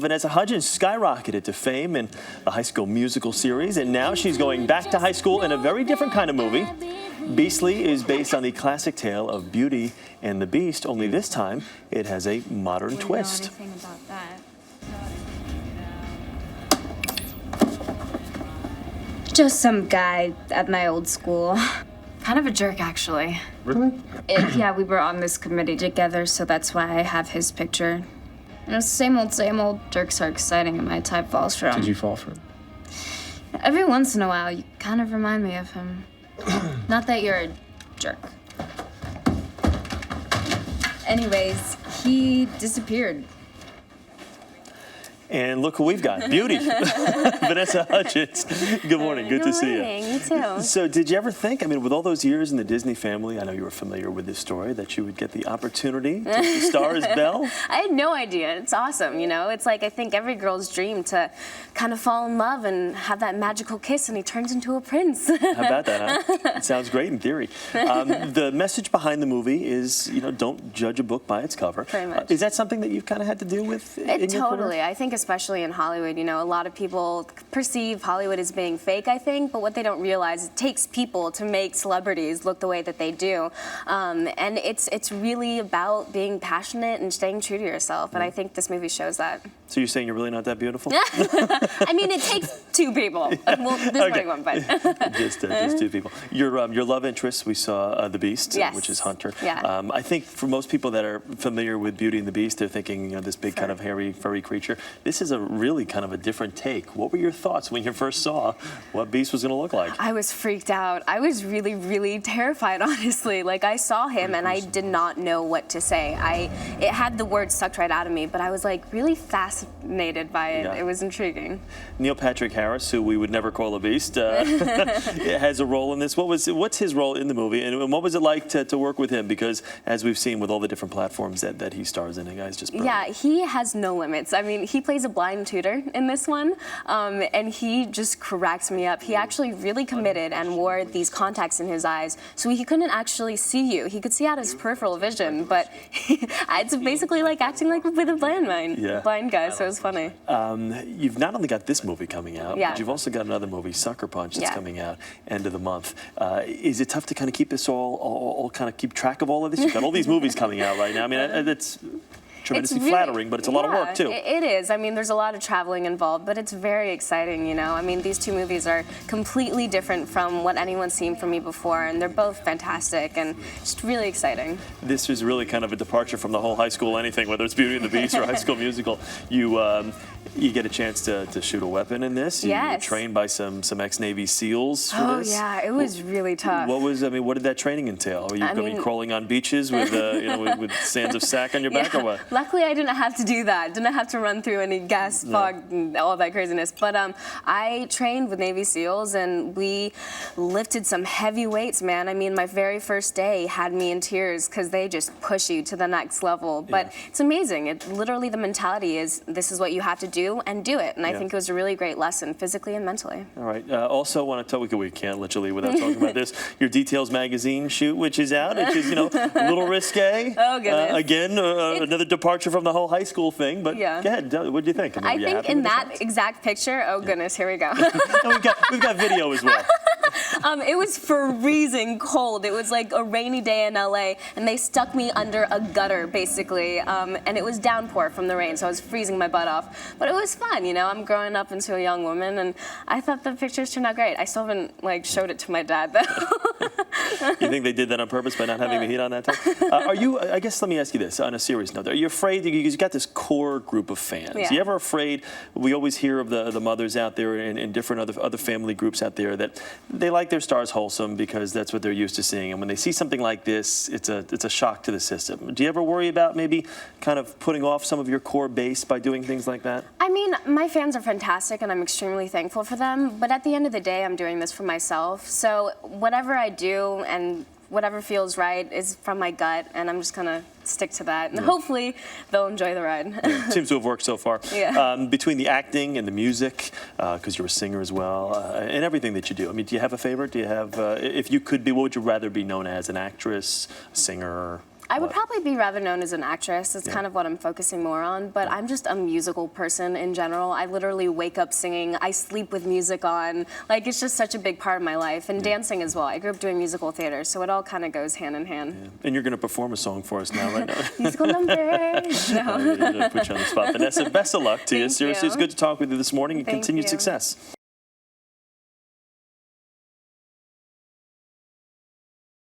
Vanessa Hudgens skyrocketed to fame in the High School Musical series, and now she's going back to high school in a very different kind of movie. Beastly is based on the classic tale of Beauty and the Beast, only this time it has a modern twist. Just some guy at my old school. Kind of a jerk, actually. Really? Yeah, we were on this committee together, so that's why I have his picture. And it's same old. Jerks are exciting and my type falls from. Did you fall for him? Every once in a while, you kind of remind me of him. Not that you're a jerk. Anyways, he disappeared. And look who we've got, Beauty. Vanessa Hudgens. Good morning, good to see you. Good morning, you too. So did you ever think, I mean, with all those years in the Disney family, I know you were familiar with this story, that you would get the opportunity to star as Belle? I had no idea. It's awesome, you know? It's like, I think every girl's dream to kind of fall in love and have that magical kiss and he turns into a prince. How about that, huh? It sounds great in theory. The message behind the movie is, you know, don't judge a book by its cover. Pretty much. Is that something that you've kind of had to deal with in your Totally. career? I think especially in Hollywood, you know, a lot of people perceive Hollywood as being fake, I think, but what they don't realize, it takes people to make celebrities look the way that they do. And it's really about being passionate and staying true to yourself, and I think this movie shows that. So you're saying you're really not that beautiful? I mean, it takes two people. Well, this Okay. one, but just two people. Your love interest, we saw The Beast, Yes. which is Hunter. Yeah. I think for most people that are familiar with Beauty and the Beast, they're thinking, you know, this big kind of hairy, furry creature. This is a really kind of a different take. What were your thoughts when you first saw what Beast was going to look like? I was freaked out. I was really, really terrified, honestly. Like, I saw him and I did not know what to say. It had the words sucked right out of me, but I was like really fascinated by it. Yeah. It was intriguing. Neil Patrick Harris, who we would never call a beast, has a role in this. What's his role in the movie, and what was it like to work with him? Because as we've seen with all the different platforms that he stars in, the guy's just brilliant. Yeah, he has no limits. I mean, he plays a blind tutor in this one, and he just cracks me up. He actually really committed and wore these contacts in his eyes, so he couldn't actually see you. He could see out his peripheral vision, but it's basically like acting like with a blind guy, so it was funny. You've not only got this movie coming out, Yeah. but you've also got another movie, Sucker Punch, that's Yeah. coming out end of the month. Is it tough to kind of keep this all kind of keep track of all of this? You've got all these movies coming out right now. I mean, that's tremendously flattering, but it's a lot of work too. It is. I mean, there's a lot of traveling involved, but it's very exciting, you know. I mean, these two movies are completely different from what anyone's seen from me before, and they're both fantastic and just really exciting. This is really kind of a departure from the whole high school anything, whether it's Beauty and the Beast or High School Musical. You get a chance to shoot a weapon in this. You're trained by some ex-Navy SEALs for this. Oh yeah, it was really tough. What did that training entail? Are you going to be crawling on beaches with with sands of sack on your back, or what? Luckily, I didn't have to do that. Didn't have to run through any gas, fog, and all that craziness. But I trained with Navy SEALs, and we lifted some heavy weights, man. I mean, my very first day had me in tears because they just push you to the next level. But it's amazing. Literally, the mentality is this is what you have to do, and do it. And I think it was a really great lesson, physically and mentally. All right. Also, want to tell we can't let you leave without talking about this. Your Details magazine shoot, which is out, which is a little risque. Oh goodness. Again, another departure from the whole high school thing. But go ahead. What do you think? I think in that exact picture. Oh goodness, here we go. And we've got video as well. It was freezing cold. It was like a rainy day in LA, and they stuck me under a gutter, basically. And it was downpour from the rain, so I was freezing my butt off. But it was fun, you know. I'm growing up into a young woman, and I thought the pictures turned out great. I still haven't showed it to my dad, though. You think they did that on purpose by not having the heat on that time? Are you? I guess let me ask you this on a serious note. Are you afraid? Because you got this core group of fans. Yeah. Are you ever afraid? We always hear of the mothers out there and different other family groups out there that they like their stars wholesome because that's what they're used to seeing. And when they see something like this, it's a shock to the system. Do you ever worry about maybe kind of putting off some of your core base by doing things like that? I mean, my fans are fantastic, and I'm extremely thankful for them. But at the end of the day, I'm doing this for myself. So whatever I do and whatever feels right is from my gut, and I'm just gonna stick to that. And hopefully, they'll enjoy the ride. Seems to have worked so far. Yeah. Between the acting and the music, because you're a singer as well, and everything that you do. I mean, do you have a favorite? Do you have, if you could be, what would you rather be known as? An actress, a singer? I would probably be rather known as an actress. It's Yeah. kind of what I'm focusing more on, but I'm just a musical person in general. I literally wake up singing. I sleep with music on. Like, it's just such a big part of my life, and dancing as well. I grew up doing musical theater, so it all kind of goes hand in hand. Yeah. And you're going to perform a song for us now, right now. Musical number. No. I'm going to put you on the spot. Vanessa, best of luck to you. Thank Seriously, you. it's good to talk with you this morning, and Thank continued you. success.